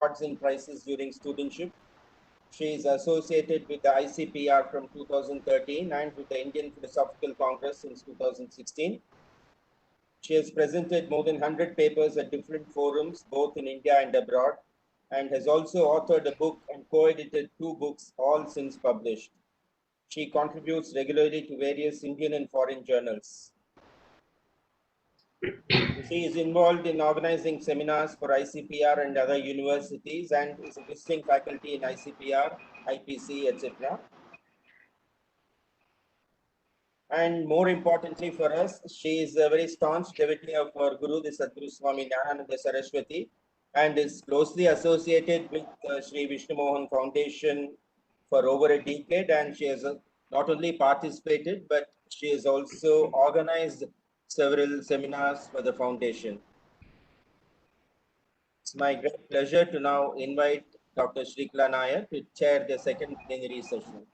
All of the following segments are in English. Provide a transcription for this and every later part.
awards and prizes during studentship. She is associated with the ICPR from 2013 and with the Indian Philosophical Congress since 2016. She has presented more than 100 papers at different forums, both in India and abroad, and has also authored a book and co-edited 2 books, all since published. She contributes regularly to various Indian and foreign journals. She is involved in organizing seminars for ICPR and other universities and is a visiting faculty in ICPR, IPC, etc. And more importantly for us, she is a very staunch devotee of our Guru, the Sadguru Swami Jnanananda Saraswati, and is closely associated with Śrīvaiṣṇavism Foundation for over a decade. And she has not only participated, but she has also organized several seminars for the foundation. It's my great pleasure to now invite Dr. Shrikala Nair to chair the second plenary session.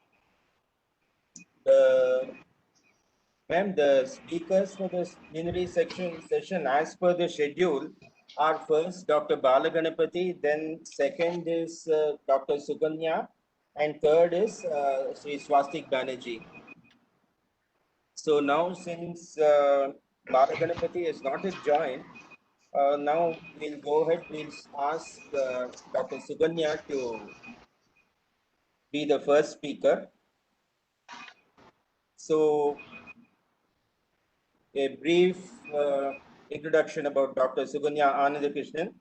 Ma'am, the speakers for the plenary session as per the schedule are first Dr. Balaganapati, then second is Dr. Suganya, and third is Sri Swastik Banerjee. So now since Balaganapati is not yet joined, now we'll go ahead, we'll ask Dr. Suganya to be the first speaker. So a brief introduction about Dr. Suganya Anandakrishnan.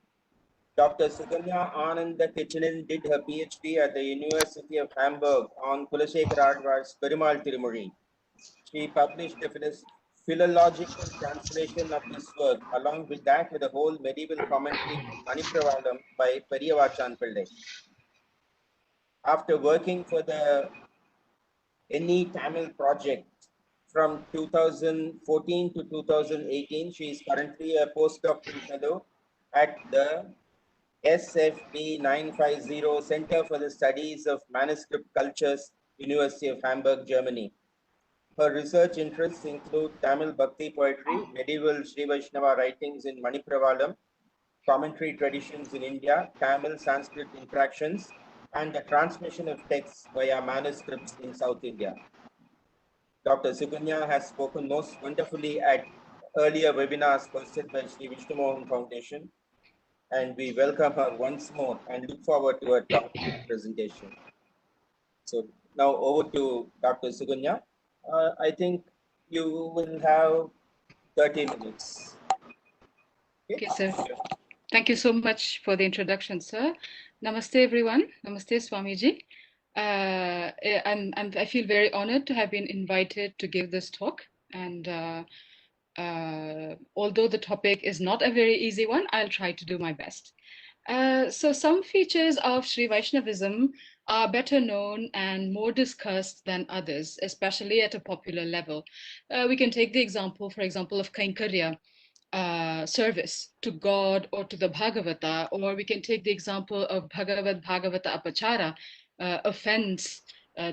Dr. Suganya Anandakrishnan did her PhD at the University of Hamburg on Kulasekara Perumal Tirumozhi. She published a philological translation of this work, along with that with a whole medieval commentary Manipravalam by Periyavachan Pillai. After working for the NE Tamil project from 2014 to 2018, she is currently a postdoctoral fellow at the SFB 950 Center for the Studies of Manuscript Cultures, University of Hamburg, Germany. Her research interests include Tamil Bhakti poetry, medieval Śrīvaiṣṇava writings in Manipravalam, commentary traditions in India, Tamil-Sanskrit interactions, and the transmission of texts via manuscripts in South India. Dr. Suganya has spoken most wonderfully at earlier webinars hosted by Śrīvaiṣṇavism Foundation, and we welcome her once more and look forward to her talk and presentation. So now over to Dr. Suganya. I think you will have 30 minutes. Okay, sir. Thank you so much for the introduction, sir. Namaste, everyone. Namaste, Swamiji. I feel very honored to have been invited to give this talk. And although the topic is not a very easy one, I'll try to do my best. So some features of Śrīvaiṣṇavism are better known and more discussed than others, especially at a popular level. We can take the example, for example, of Kainkarya, service to God or to the Bhagavata, or we can take the example of Bhagavad Bhagavata Apachara, offense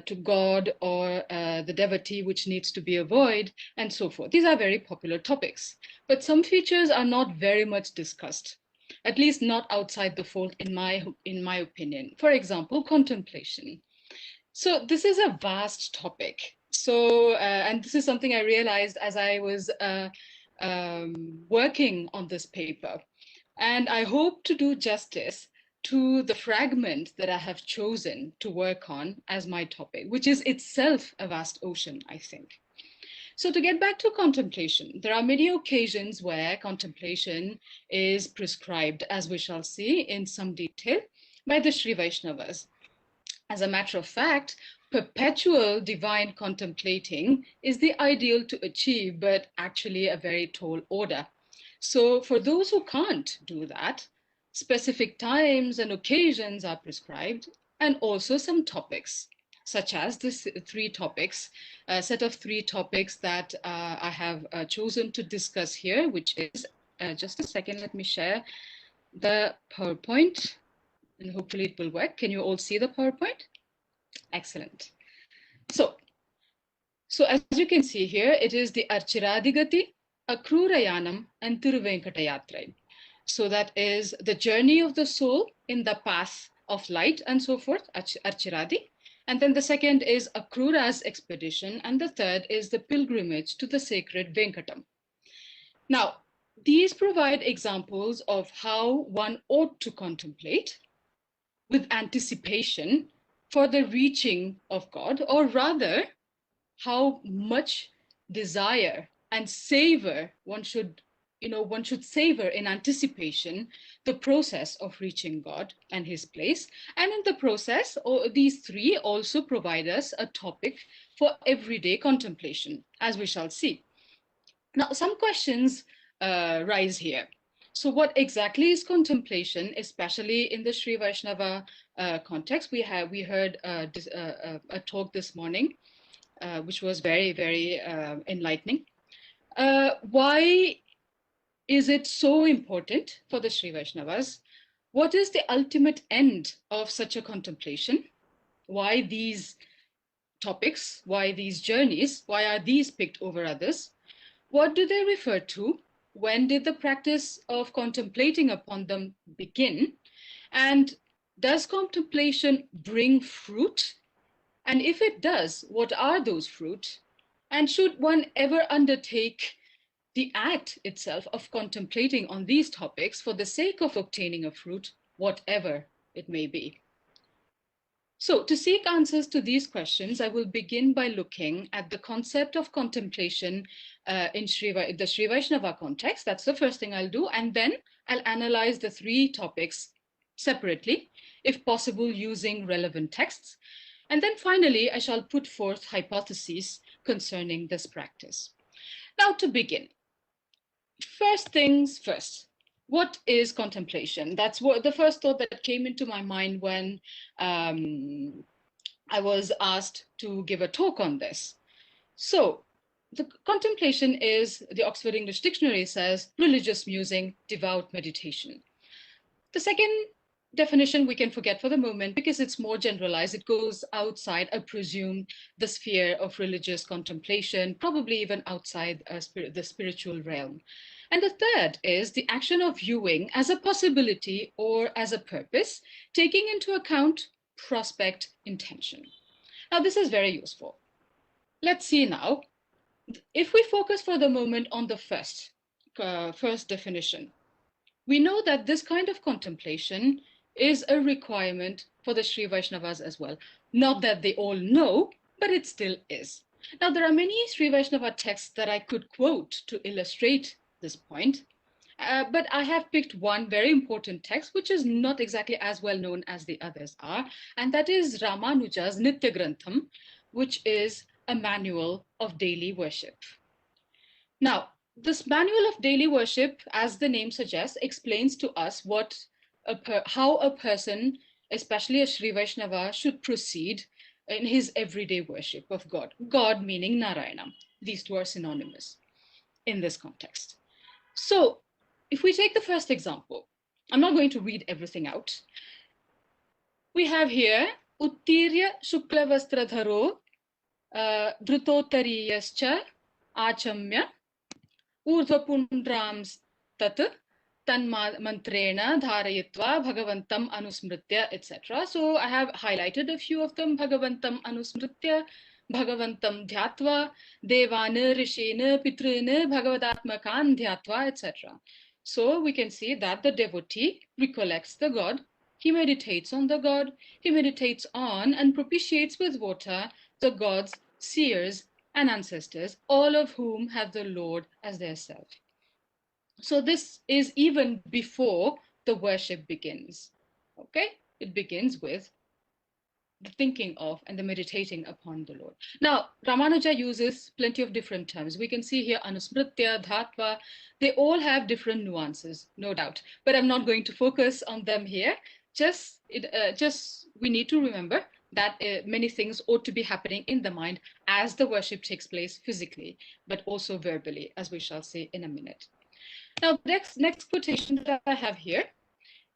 to God or the devotee which needs to be avoided, and so forth. These are very popular topics, but some features are not very much discussed, at least not outside the fold in my opinion. For example, contemplation. So this is a vast topic. So, and this is something I realized as I was working on this paper. And I hope to do justice to the fragment that I have chosen to work on as my topic, which is itself a vast ocean, I think. So to get back to contemplation, there are many occasions where contemplation is prescribed, as we shall see in some detail, by the Śrīvaiṣṇavas. As a matter of fact, perpetual divine contemplating is the ideal to achieve, but actually a very tall order. So for those who can't do that, specific times and occasions are prescribed, and also some topics, such as this set of three topics that I have chosen to discuss here, which is, just a second, let me share the PowerPoint, and hopefully it will work. Can you all see the PowerPoint? Excellent. So as you can see here, it is the arcirādigati, akrūrayānam, and tiruvēṅkaṭayātrai. So that is the journey of the soul in the path of light and so forth, arcirādi. And then the second is Akrūra's expedition. And the third is the pilgrimage to the sacred Venkatam. Now, these provide examples of how one ought to contemplate with anticipation for the reaching of God, or rather, how much desire and savor one should savor in anticipation the process of reaching God and his place. And in the process, these three also provide us a topic for everyday contemplation, as we shall see. Now, some questions rise here. So what exactly is contemplation, especially in the Śrīvaiṣṇava context? We heard a talk this morning, which was very, very enlightening. Why is it so important for the Śrīvaiṣṇavas? What is the ultimate end of such a contemplation? Why these topics? Why these journeys? Why are these picked over others? What do they refer to? When did the practice of contemplating upon them begin? And does contemplation bring fruit? And if it does, what are those fruit? And should one ever undertake the act itself of contemplating on these topics for the sake of obtaining a fruit, whatever it may be? So to seek answers to these questions, I will begin by looking at the concept of contemplation in the Śrīvaiṣṇava context. That's the first thing I'll do. And then I'll analyze the three topics separately, if possible, using relevant texts. And then finally, I shall put forth hypotheses concerning this practice. Now to begin, first things first. What is contemplation? That's what the first thought that came into my mind when I was asked to give a talk on this. So the contemplation is, the Oxford English Dictionary says, religious musing, devout meditation. The second definition we can forget for the moment because it's more generalized. It goes outside, I presume, the sphere of religious contemplation, probably even outside the spiritual realm. And the third is the action of viewing as a possibility or as a purpose, taking into account prospect intention. Now, this is very useful. Let's see now. If we focus for the moment on the first definition, we know that this kind of contemplation is a requirement for the Śrīvaiṣṇavas as well. Not that they all know, but it still is. Now, there are many Śrīvaiṣṇava texts that I could quote to illustrate this point, but I have picked one very important text, which is not exactly as well known as the others are, and that is Ramanuja's Nitya Grantham, which is a manual of daily worship. Now, this manual of daily worship, as the name suggests, explains to us how a person, especially a Śrīvaiṣṇava, should proceed in his everyday worship of God. God meaning Narayana. These two are synonymous in this context. So if we take the first example, I'm not going to read everything out. We have here, Uttirya Shukla Vastradharo Dhrutotariyascha Achamya Urdhvapundrams Tat Tanmantrena Dharayitva Bhagavantam Anusmritya, etc. So I have highlighted a few of them. Bhagavantam Anusmritya, Bhagavantam Dhyatva, Devana Rishena Pitrena Bhagavadatmakan Dhyatva, etc. So we can see that the devotee recollects the God, he meditates on the God, he meditates on and propitiates with water the gods, seers, and ancestors, all of whom have the Lord as their self. So this is even before the worship begins. Okay, it begins with the thinking of and the meditating upon the Lord. Now, Ramanuja uses plenty of different terms. We can see here Anusmritya, Dhatva. They all have different nuances, no doubt. But I'm not going to focus on them here. Just we need to remember that many things ought to be happening in the mind as the worship takes place physically, but also verbally, as we shall see in a minute. Now, next quotation that I have here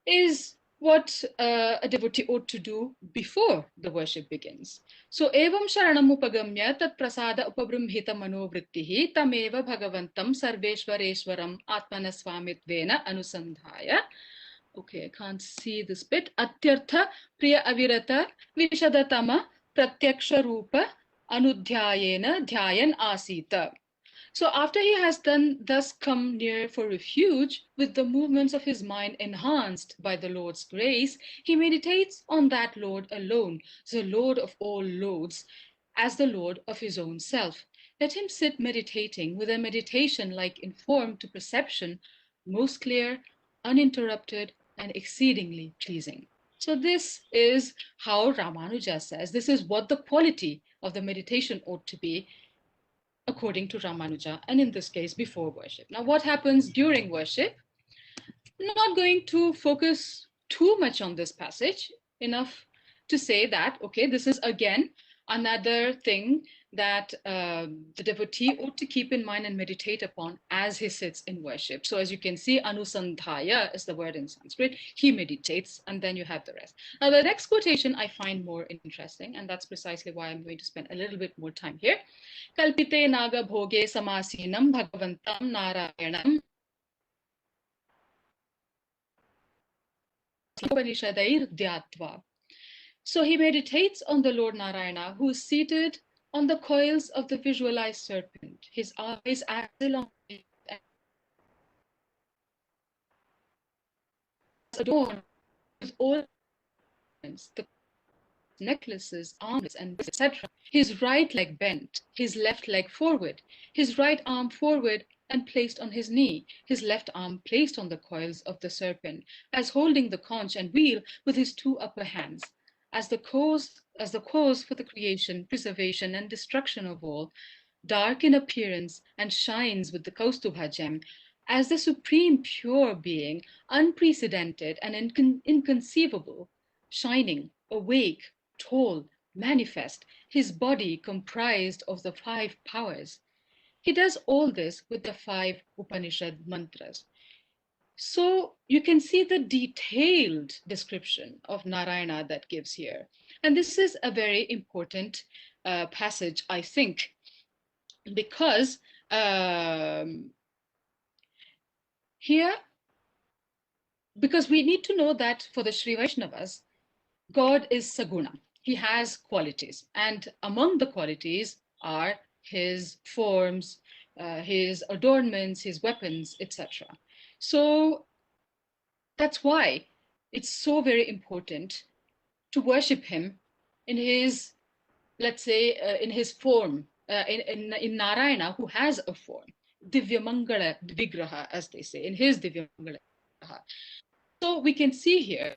is what a devotee ought to do before the worship begins. So, evam sharanam upagamya tat prasada upabrumhita manovrittihi tameva bhagavantam sarveshwareshwaram atmanaswamitvena anusandhaya. Okay, I can't see this bit. Atyartha priya avirata vishadatama pratyaksha rupa anudhyayena dhyayan asita. So after he has thus come near for refuge, with the movements of his mind enhanced by the Lord's grace, he meditates on that Lord alone, the Lord of all lords, as the Lord of his own self. Let him sit meditating with a meditation like in form to perception, most clear, uninterrupted, and exceedingly pleasing. So this is how Ramanuja says, this is what the quality of the meditation ought to be, according to Ramanuja, and in this case, before worship. Now, what happens during worship? I'm not going to focus too much on this passage, enough to say that, okay, this is again another thing that the devotee ought to keep in mind and meditate upon as he sits in worship. So as you can see, anusandhaya is the word in Sanskrit. He meditates, and then you have the rest. Now, the next quotation I find more interesting, and that's precisely why I'm going to spend a little bit more time here. Kalpite naga bhoge samasinam bhagavantam narayanam Upanishadair Dhyatva. So he meditates on the Lord Narayana, who is seated on the coils of the visualized serpent. His eyes as elongated and adorned with all the necklaces, armlets, and etc. His right leg bent, his left leg forward, his right arm forward and placed on his knee, his left arm placed on the coils of the serpent, as holding the conch and wheel with his two upper hands, as the cause for the creation, preservation, and destruction of all, dark in appearance and shines with the Kaustubha gem, as the supreme pure being, unprecedented and inconceivable, shining, awake, tall, manifest, his body comprised of the 5 powers. He does all this with the 5 Upanishad mantras. So you can see the detailed description of Narayana that gives here. And this is a very important passage, I think, because here, because we need to know that for the Śrīvaiṣṇavas, God is Saguna. He has qualities, and among the qualities are his forms, his adornments, his weapons, etc. So that's why it's so very important to worship him in his, let's say, in his form, in Narayana, who has a form, Divyamangala Vigraha, as they say, in his Divyamangala Vigraha. So we can see here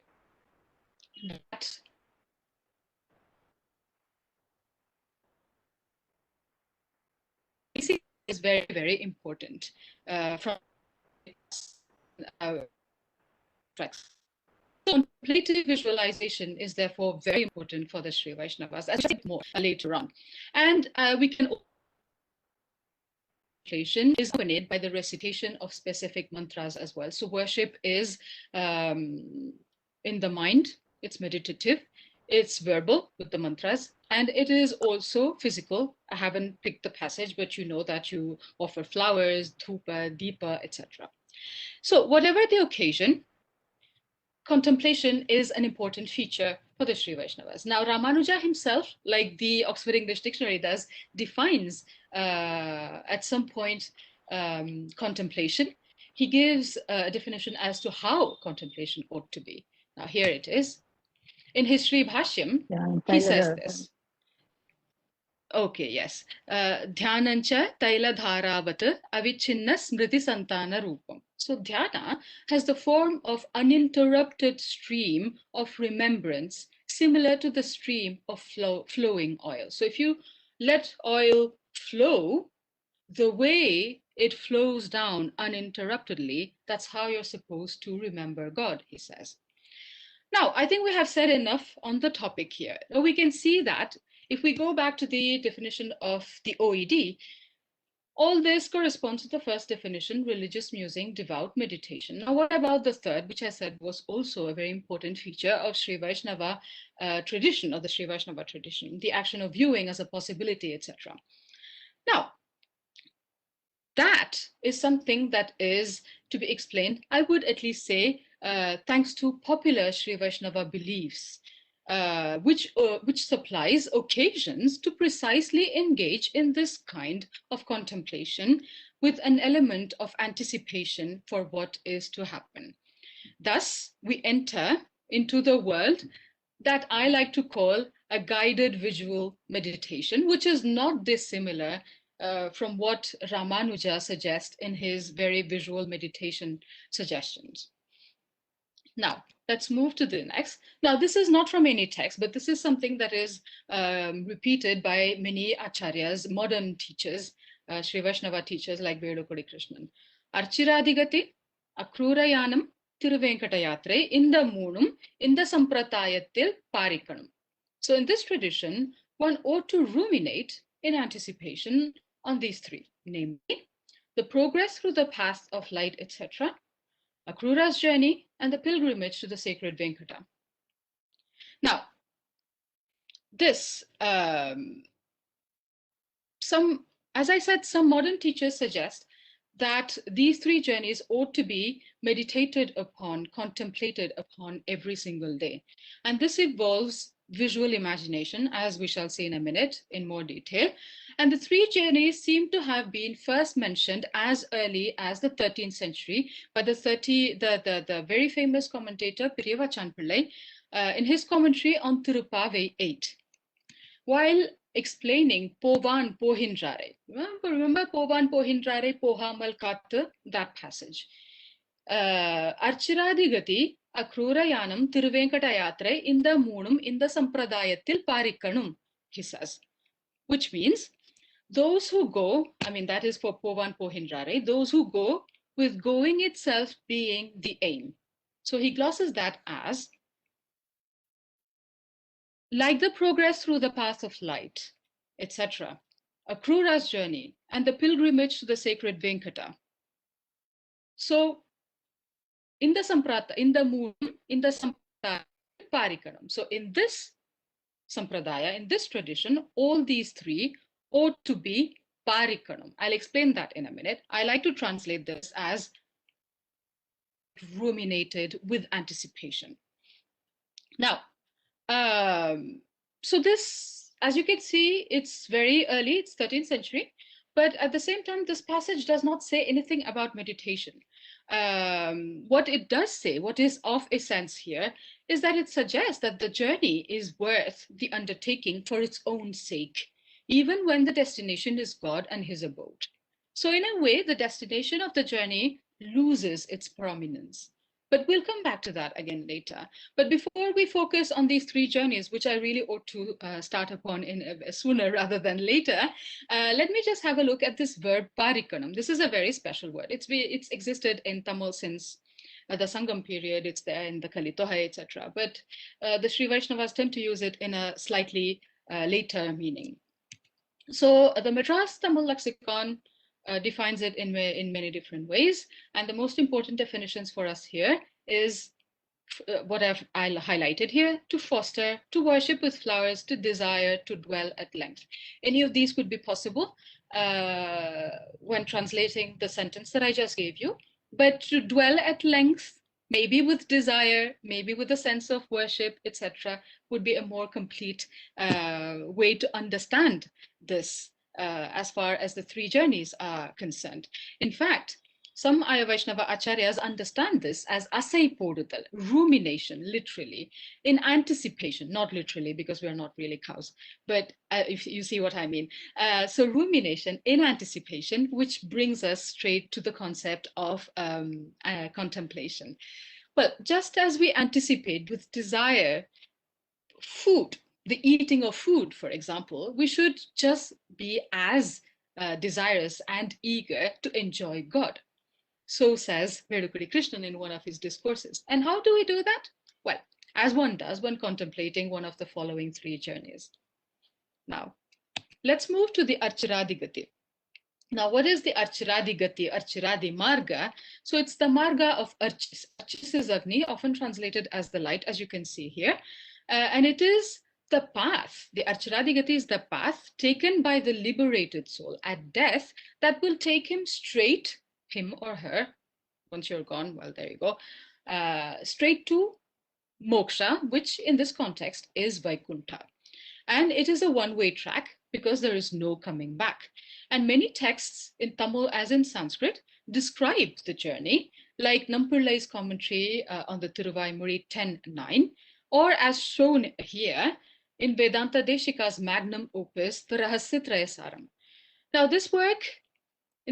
that is very, very important from contemplative visualization is therefore very important for the Śrīvaiṣṇavas, as I said more later on. And we can is accompanied by the recitation of specific mantras as well. So worship is in the mind, it's meditative, it's verbal with the mantras, and it is also physical. I haven't picked the passage, but you know that you offer flowers, dhupa, deepa, etc. So whatever the occasion, contemplation is an important feature for the Śrīvaiṣṇavas. Now, Ramanuja himself, like the Oxford English Dictionary does, defines at some point contemplation. He gives a definition as to how contemplation ought to be. Now, here it is. In his Śrībhāṣyam, he says this. Okay, yes. Dhyanancha taila dharavat avichinna smriti santana rupam. So dhyana has the form of uninterrupted stream of remembrance, similar to the stream of flowing oil. So if you let oil flow, the way it flows down uninterruptedly, that's how you're supposed to remember God, he says. Now, I think we have said enough on the topic here. Now we can see that if we go back to the definition of the OED, All this corresponds to the first definition, religious musing, devout meditation. Now, what about the third, which I said was also a very important feature of Śrīvaiṣṇava tradition, or the Śrīvaiṣṇava tradition, the action of viewing as a possibility, etc. Now, that is something that is to be explained, I would at least say, thanks to popular Śrīvaiṣṇava beliefs, which supplies occasions to precisely engage in this kind of contemplation with an element of anticipation for what is to happen. Thus, we enter into the world that I like to call a guided visual meditation, which is not dissimilar from what Ramanuja suggests in his very visual meditation suggestions. Now, let's move to the next. Now, this is not from any text, but this is something that is repeated by many acharyas, modern teachers, Śrīvaiṣṇava teachers like Vedukudi Krishnan. Arcirādigati, akrūrayānam, tiruvēṅkaṭayātrai, inda mūnum, inda sampratayattil parikanam. So in this tradition, one ought to ruminate in anticipation on these three, namely the progress through the path of light, etc., Akrura's journey, and the pilgrimage to the sacred Venkata. Now, this, as I said, some modern teachers suggest that these three journeys ought to be meditated upon, contemplated upon every single day. And this involves visual imagination, as we shall see in a minute in more detail. And the three journeys seem to have been first mentioned as early as the 13th century by the very famous commentator Periyavachan Pillai in his commentary on Tirupavai 8. While explaining Povan Pohindrare, remember Povan Pohindrare Pohamal Katta, that passage. Arcirādigati, akrūrayānam, tiruvēṅkaṭayātrai, inda mūnum, inda sampradayattil parikanum, he says, which means those who go, I mean, that is for Povan Pohindrare, those who go with going itself being the aim. So he glosses that as, like the progress through the path of light, etc., Akrura's journey, and the pilgrimage to the sacred Venkata. So, in the samprata, in the moon, in the sampradaya, parikanam. So, in this sampradaya, in this tradition, all these three ought to be parikanam. I'll explain that in a minute. I like to translate this as ruminated with anticipation. Now, so this, as you can see, it's very early, it's 13th century, but at the same time, this passage does not say anything about meditation. What it does say, what is of essence here, is that it suggests that the journey is worth the undertaking for its own sake, even when the destination is God and his abode. So in a way, the destination of the journey loses its prominence. But we'll come back to that again later. But before we focus on these three journeys, which I really ought to start upon sooner rather than later, let me just have a look at this verb parikanam. This is a very special word. It's existed in Tamil since the Sangam period. It's there in the Kalitoha, etc. But the Śrīvaiṣṇavas tend to use it in a slightly later meaning. So the Madras Tamil lexicon defines it in many different ways. And the most important definitions for us here is what I've highlighted here: to foster, to worship with flowers, to desire, to dwell at length. Any of these could be possible when translating the sentence that I just gave you, but to dwell at length, maybe with desire, maybe with a sense of worship, etc., would be a more complete way to understand this as far as the three journeys are concerned. In fact, some Vaishnava acharyas understand this as asai podudal, rumination, literally, in anticipation, not literally because we are not really cows, but if you see what I mean. So rumination in anticipation, which brings us straight to the concept of contemplation. Well, just as we anticipate with desire food, the eating of food, for example, we should just be as desirous and eager to enjoy God. So says Vedukudi Krishnan in one of his discourses. And how do we do that? Well, as one does when contemplating one of the following three journeys. Now, let's move to the arcirādigati. Now, what is the arcirādigati, arcirādi marga? So it's the marga of Archis. Archis is Agni, often translated as the light, as you can see here. And it is the path, the arcirādigati is the path taken by the liberated soul at death that will take him straight, him or her, once you're gone, well, there you go, straight to moksha, which in this context is Vaikuntha. And it is a one-way track because there is no coming back. And many texts in Tamil as in Sanskrit describe the journey, like Nampillai's commentary on the Tiruvēṅkaṭayātrai 10.9, or as shown here in Vedanta Deshika's magnum opus, the Rahasya-trayasaram. Now, in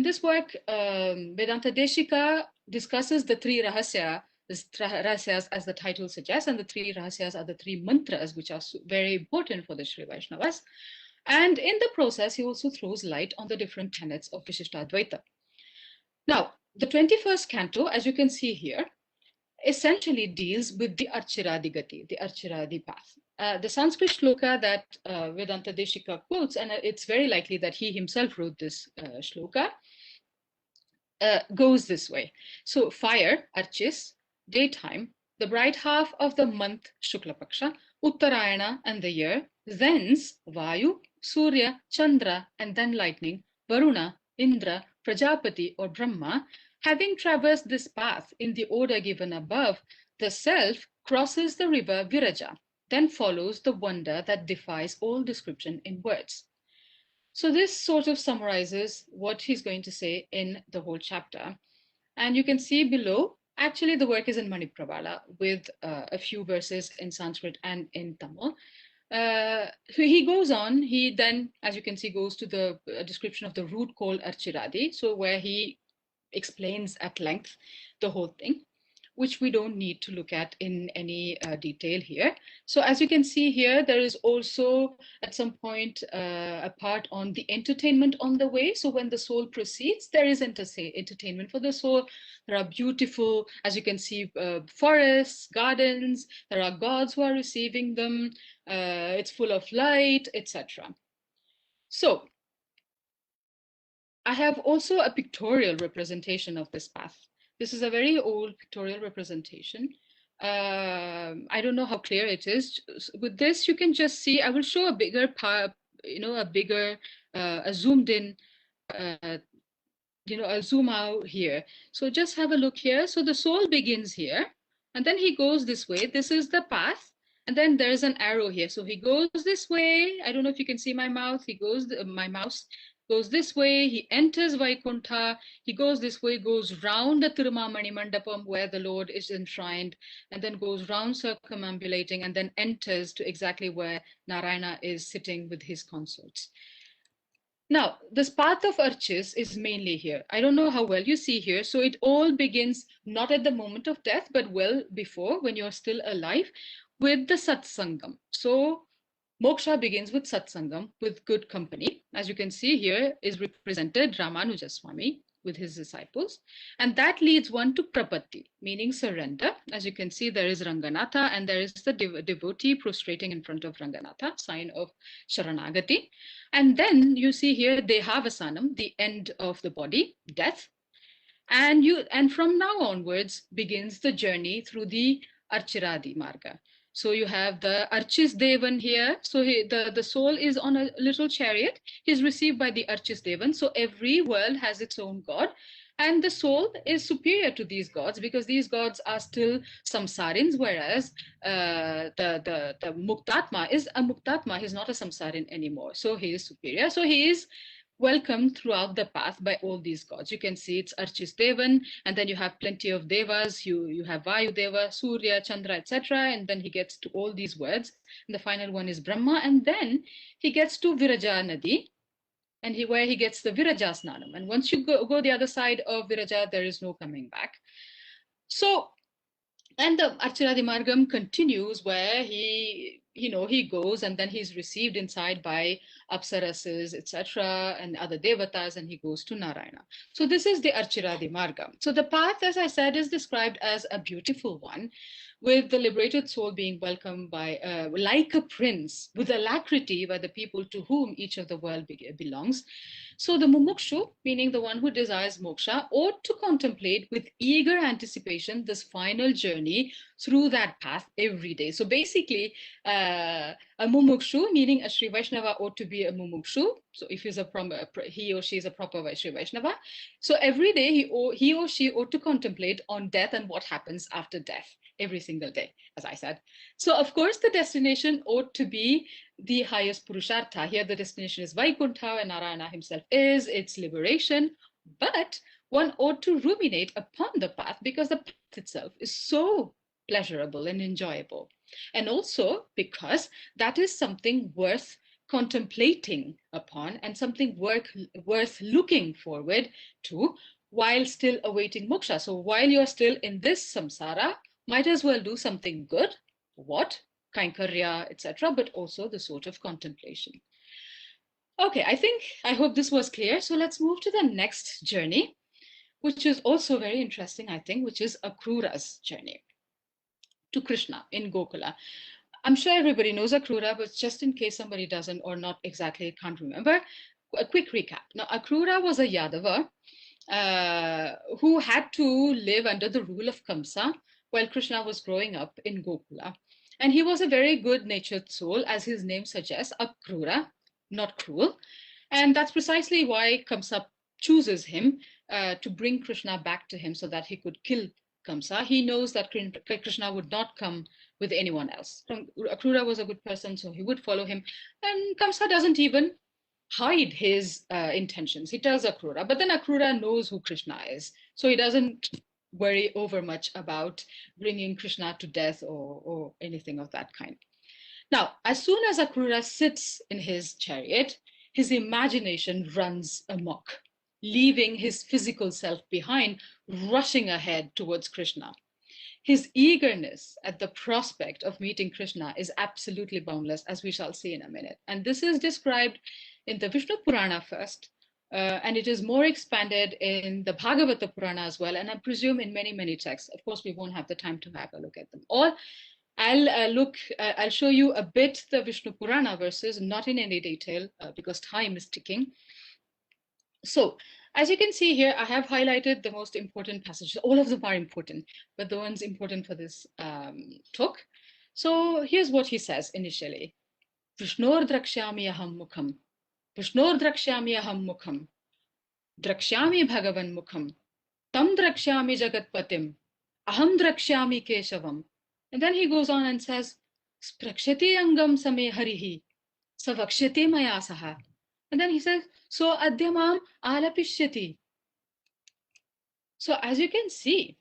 this work, Vedanta Deshika discusses the three rahasyas, as the title suggests, and the three rahasyas are the three mantras, which are very important for the Śrīvaiṣṇavas. And in the process, he also throws light on the different tenets of Vishishtadvaita. Now, the 21st canto, as you can see here, essentially deals with the arcirādigati, the arcirādi path. The Sanskrit shloka that Vedanta Deshika quotes, and it's very likely that he himself wrote this shloka, goes this way. So fire, archis, daytime, the bright half of the month Shukla Paksha, Uttarayana and the year, thence Vayu, Surya, Chandra, and then lightning, Varuna, Indra, Prajapati or Brahma. Having traversed this path in the order given above, the self crosses the river Viraja, then follows the wonder that defies all description in words. So this sort of summarizes what he's going to say in the whole chapter. And you can see below, actually the work is in Maniprabala with a few verses in Sanskrit and in Tamil. So he goes on, he then, as you can see, goes to the description of the root called Arcirādi, so where he explains at length the whole thing, which we don't need to look at in any detail here. So as you can see here, there is also at some point a part on the entertainment on the way. So when the soul proceeds, there is entertainment for the soul. There are beautiful, as you can see, forests, gardens. There are gods who are receiving them. It's full of light, etc. So I have also a pictorial representation of this path. This is a very old pictorial representation. I don't know how clear it is. With this, you can just see, I will show a bigger, a zoomed in, I'll zoom out here. So just have a look here. So the soul begins here, and then he goes this way. This is the path. And then there's an arrow here. So he goes this way. I don't know if you can see my mouth. He goes, my mouse goes this way, he enters Vaikuntha, he goes this way, goes round the Tirumamani Mandapam where the Lord is enshrined, and then goes round circumambulating, and then enters to exactly where Narayana is sitting with his consorts. Now, this path of Archis is mainly here. I don't know how well you see here. So it all begins not at the moment of death, but well before, when you're still alive, with the Satsangam. So Moksha begins with Satsangam, with good company. As you can see here is represented Ramanuja Swami with his disciples. And that leads one to Prapatti, meaning surrender. As you can see, there is Ranganatha and there is the devotee prostrating in front of Ranganatha, sign of Śrīvaiṣṇavagati. And then you see here Dehavasanam, the end of the body, death. And from now onwards begins the journey through the Arcirādi Marga. So you have the Archis Devan here. So the soul is on a little chariot. He's received by the Archis Devan. So every world has its own god. And the soul is superior to these gods because these gods are still samsarins, whereas the Muktatma is a Muktatma. He's not a samsarin anymore. So he is superior. So he is welcomed throughout the path by all these gods. You can see it's Archis Devan, and then you have plenty of devas. You have Vayu Deva, Surya, Chandra, etc. And then he gets to all these words. And the final one is Brahma, and then he gets to Viraja Nadi, and where he gets the Viraja Snanam. And once you go the other side of Viraja, there is no coming back. So, and the Arcirādi Margam continues where he goes and then he's received inside by Apsarases, etc., and other devatas, and he goes to Narayana. So this is the Arcirādi Margam. So the path, as I said, is described as a beautiful one, with the liberated soul being welcomed by, like a prince, with alacrity by the people to whom each of the world belongs. So the mumukshu, meaning the one who desires moksha, ought to contemplate with eager anticipation this final journey through that path every day. So basically, a mumukshu, meaning a Śrīvaiṣṇava, ought to be a mumukshu. So if he or she is a proper Śrīvaiṣṇava, so every day he or she ought to contemplate on death and what happens after death every single day, as I said. So of course, the destination ought to be the highest purushartha. Here the destination is Vaikuntha, and Narayana himself is its liberation. But one ought to ruminate upon the path because the path itself is so pleasurable and enjoyable. And also because that is something worth contemplating upon and something worth looking forward to while still awaiting moksha. So while you're still in this samsara, might as well do something good. What? Kainkarya, etc., but also the sort of contemplation. Okay, I hope this was clear. So let's move to the next journey, which is also very interesting, I think, which is Akrūra's journey to Krishna in Gokula. I'm sure everybody knows Akrūra, but just in case somebody doesn't or not exactly can't remember, a quick recap. Now, Akrūra was a Yadava who had to live under the rule of Kamsa while Krishna was growing up in Gokula. And he was a very good-natured soul, as his name suggests, Akrūra, not cruel. And that's precisely why Kamsa chooses him to bring Krishna back to him so that he could kill Kamsa. He knows that Krishna would not come with anyone else. Akrūra was a good person, so he would follow him. And Kamsa doesn't even hide his intentions. He tells Akrūra, but then Akrūra knows who Krishna is. So he doesn't worry over much about bringing Krishna to death or anything of that kind. Now, as soon as Akrūra sits in his chariot, his imagination runs amok, leaving his physical self behind, rushing ahead towards Krishna. His eagerness at the prospect of meeting Krishna is absolutely boundless, as we shall see in a minute. And this is described in the Vishnu Purana first, and it is more expanded in the Bhagavata Purana as well, and I presume in many, many texts. Of course, we won't have the time to have a look at them all. I'll show you a bit the Vishnu Purana verses, not in any detail, because time is ticking. So, as you can see here, I have highlighted the most important passages. All of them are important, but the ones important for this talk. So here's what he says initially. Vishnor drakshyami aham mukham. Vishnor drakshyami aham mukham. Drakshyami bhagavan mukham. Tam drakshyami jagatpatim. Aham drakshyami keshavam. And then he goes on and says, Sprakshati angam same harihi. Savakshati maya saha. And then he says, so adyamam alapishyati. So as you can see,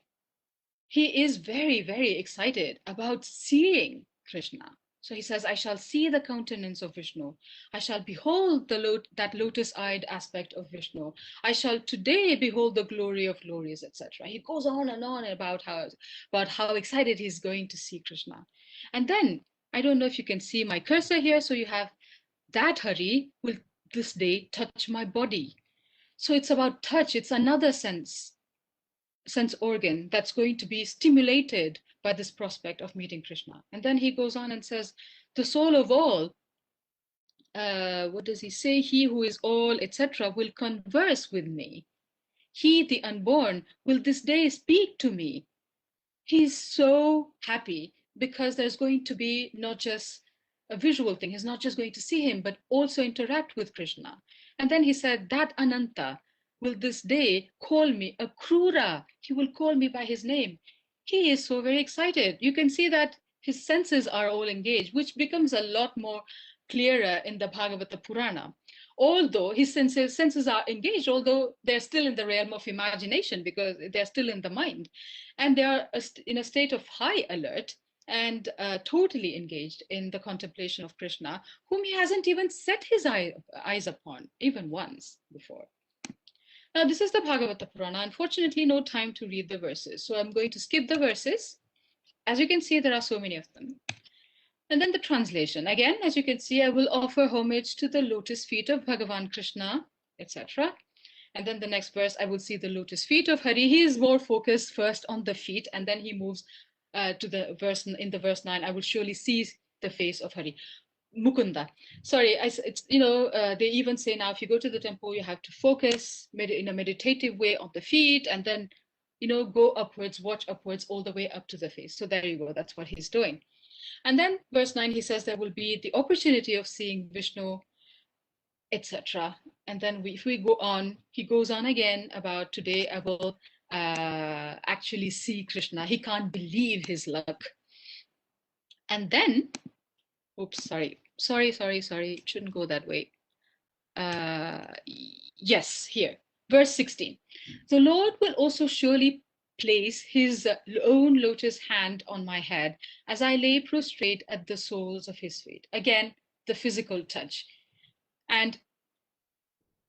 he is very, very excited about seeing Krishna. So he says, I shall see the countenance of Vishnu. I shall behold that lotus-eyed aspect of Vishnu. I shall today behold the glory of glories, etc. He goes on and on about how excited he's going to see Krishna. And then, I don't know if you can see my cursor here. So you have that Hari will this day touch my body. So it's about touch. It's another sense organ that's going to be stimulated by this prospect of meeting Krishna. And then he goes on and says, the soul of all, what does he say? He who is all, etc., will converse with me. He, the unborn, will this day speak to me. He's so happy because there's going to be not just a visual thing. He's not just going to see him, but also interact with Krishna. And then he said, that Ananta will this day call me Akrūra. He will call me by his name. He is so very excited. You can see that his senses are all engaged, which becomes a lot more clearer in the Bhagavata Purana. Although his senses are engaged, although they're still in the realm of imagination because they're still in the mind. And they are in a state of high alert and totally engaged in the contemplation of Krishna, whom he hasn't even set his eyes upon, even once before. Now, this is the Bhagavata Purana. Unfortunately, no time to read the verses. So I'm going to skip the verses. As you can see, there are so many of them. And then the translation. Again, as you can see, I will offer homage to the lotus feet of Bhagavan Krishna, etc. And then the next verse, I will see the lotus feet of Hari. He is more focused first on the feet, and then he moves to the verse in the verse 9, I will surely see the face of Hari. Mukunda. Sorry, it's they even say now if you go to the temple, you have to focus in a meditative way on the feet, and then go upwards, watch upwards all the way up to the face. So there you go. That's what he's doing. And then verse 9, he says there will be the opportunity of seeing Vishnu, etc. And then if we go on, he goes on again about today I will actually see Krishna. He can't believe his luck. And then, oops, sorry, it shouldn't go that way. Yes, here, verse 16. The Lord will also surely place his own lotus hand on my head as I lay prostrate at the soles of his feet. Again, the physical touch. And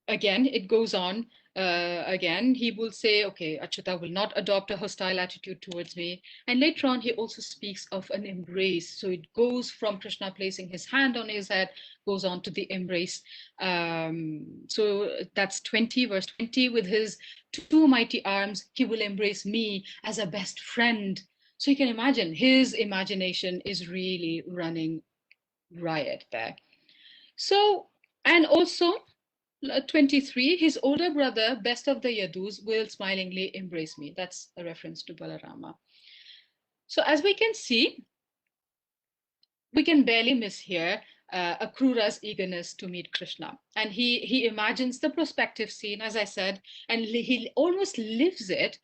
again, it goes on. Again, he will say, okay, Achyuta will not adopt a hostile attitude towards me. And later on, he also speaks of an embrace. So it goes from Krishna placing his hand on his head, goes on to the embrace. So that's 20, verse 20, with his two mighty arms, he will embrace me as a best friend. So you can imagine, his imagination is really running riot there. So, and also, 23, his older brother, best of the Yadus, will smilingly embrace me. That's a reference to Balarama. So as we can see, we can barely miss here Akrūra's eagerness to meet Krishna. And he imagines the prospective scene, as I said, and he almost lives it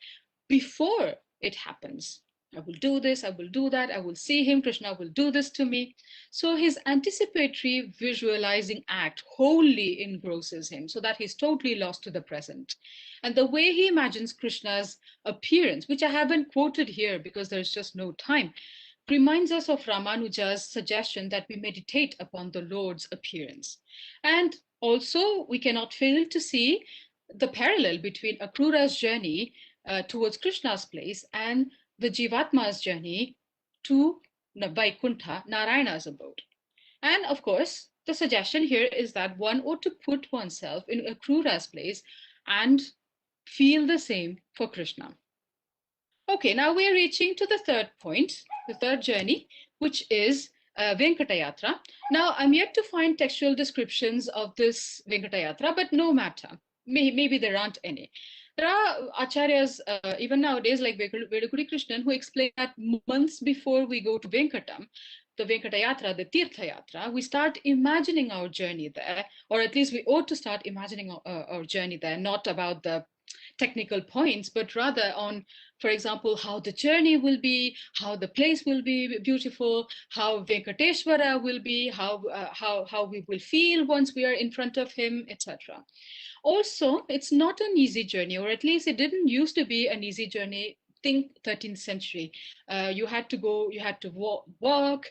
before it happens. I will do this, I will do that, I will see him, Krishna will do this to me. So his anticipatory visualizing act wholly engrosses him so that he's totally lost to the present. And the way he imagines Krishna's appearance, which I haven't quoted here because there's just no time, reminds us of Ramanuja's suggestion that we meditate upon the Lord's appearance. And also, we cannot fail to see the parallel between Akrūra's journey towards Krishna's place and the Jivatma's journey to Vaikuntha, Narayana's abode. And of course, the suggestion here is that one ought to put oneself in Akrūra's place and feel the same for Krishna. Okay, now we're reaching to the third point, the third journey, which is Venkatayatra. Now, I'm yet to find textual descriptions of this Venkatayatra, but no matter. Maybe there aren't any. There are acharyas, even nowadays, like Vedakuri Krishnan, who explain that months before we go to Venkatam, the Venkatayatra, the Tirthayatra, we start imagining our journey there, or at least we ought to start imagining our journey there, not about the technical points, but rather on, for example, how the journey will be, how the place will be beautiful, how Venkateshwara will be, how we will feel once we are in front of him, etc. Also, it's not an easy journey, or at least it didn't used to be an easy journey. Think 13th century. You had to walk.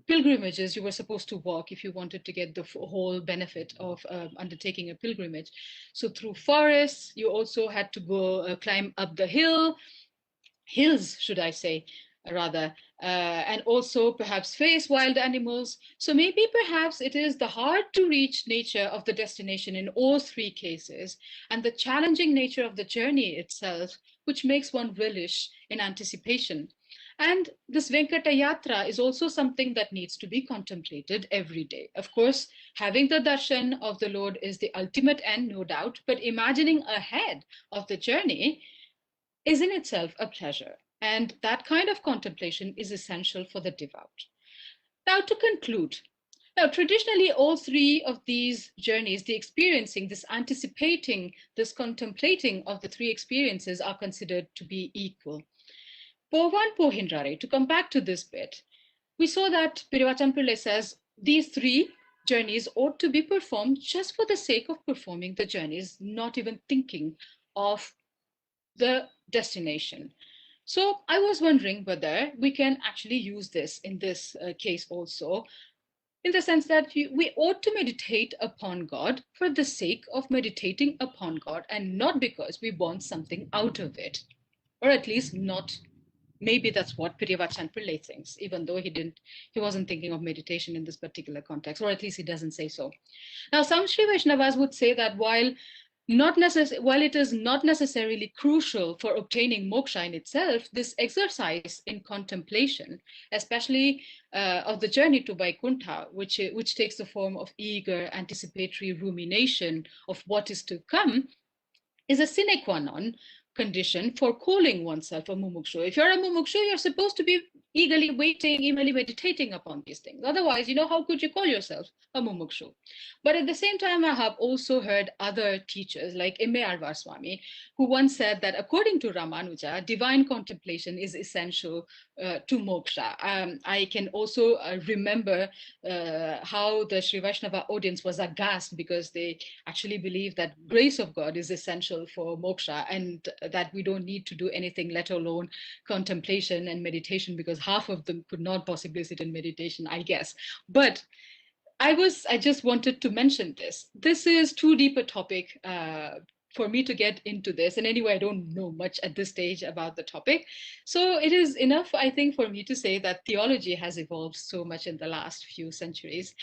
Pilgrimages, you were supposed to walk if you wanted to get the whole benefit of undertaking a pilgrimage. So through forests, you also had to go climb up the hills, should I say, rather, and also perhaps face wild animals. So maybe perhaps it is the hard to reach nature of the destination in all three cases, and the challenging nature of the journey itself, which makes one relish in anticipation. And this Venkatayatra is also something that needs to be contemplated every day. Of course, having the darshan of the Lord is the ultimate end, no doubt, but imagining ahead of the journey is in itself a pleasure. And that kind of contemplation is essential for the devout. Now, to conclude, now, traditionally, all three of these journeys, the experiencing, this anticipating, this contemplating of the three experiences are considered to be equal. Povan Pohindrare, to come back to this bit, we saw that Pirivachan Pillai says these three journeys ought to be performed just for the sake of performing the journeys, not even thinking of the destination. So I was wondering whether we can actually use this in this case also, in the sense that we ought to meditate upon God for the sake of meditating upon God and not because we want something out of it, or at least not. Maybe that's what Pirivachan Pillai thinks, even though he wasn't thinking of meditation in this particular context, or at least he doesn't say so. Now, some Śrīvaiṣṇavas would say that while while it is not necessarily crucial for obtaining moksha in itself, this exercise in contemplation, especially of the journey to Vaikuntha, which takes the form of eager anticipatory rumination of what is to come, is a sine qua non condition for calling oneself a mumukshu. If you're a mumukshu, you're supposed to be eagerly waiting, eagerly meditating upon these things. Otherwise, how could you call yourself a mumukshu? But at the same time, I have also heard other teachers like M.A. Swami, who once said that according to Ramanuja, divine contemplation is essential to moksha. I can also remember how the Sri Vaishnava audience was aghast because they actually believe that grace of God is essential for moksha and that we don't need to do anything, let alone contemplation and meditation, because half of them could not possibly sit in meditation, I guess. But I just wanted to mention this. This is too deep a topic for me to get into this. And anyway, I don't know much at this stage about the topic. So it is enough, I think, for me to say that theology has evolved so much in the last few centuries,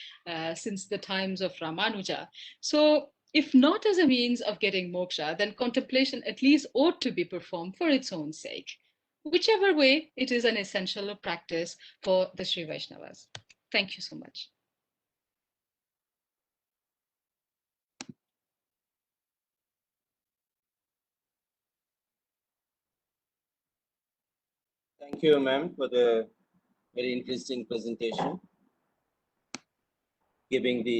since the times of Ramanuja. So if not as a means of getting moksha, then contemplation at least ought to be performed for its own sake. Whichever way, it is an essential practice for the Sri Vaishnavas. Thank you so much. Thank you, ma'am, for the very interesting presentation, giving the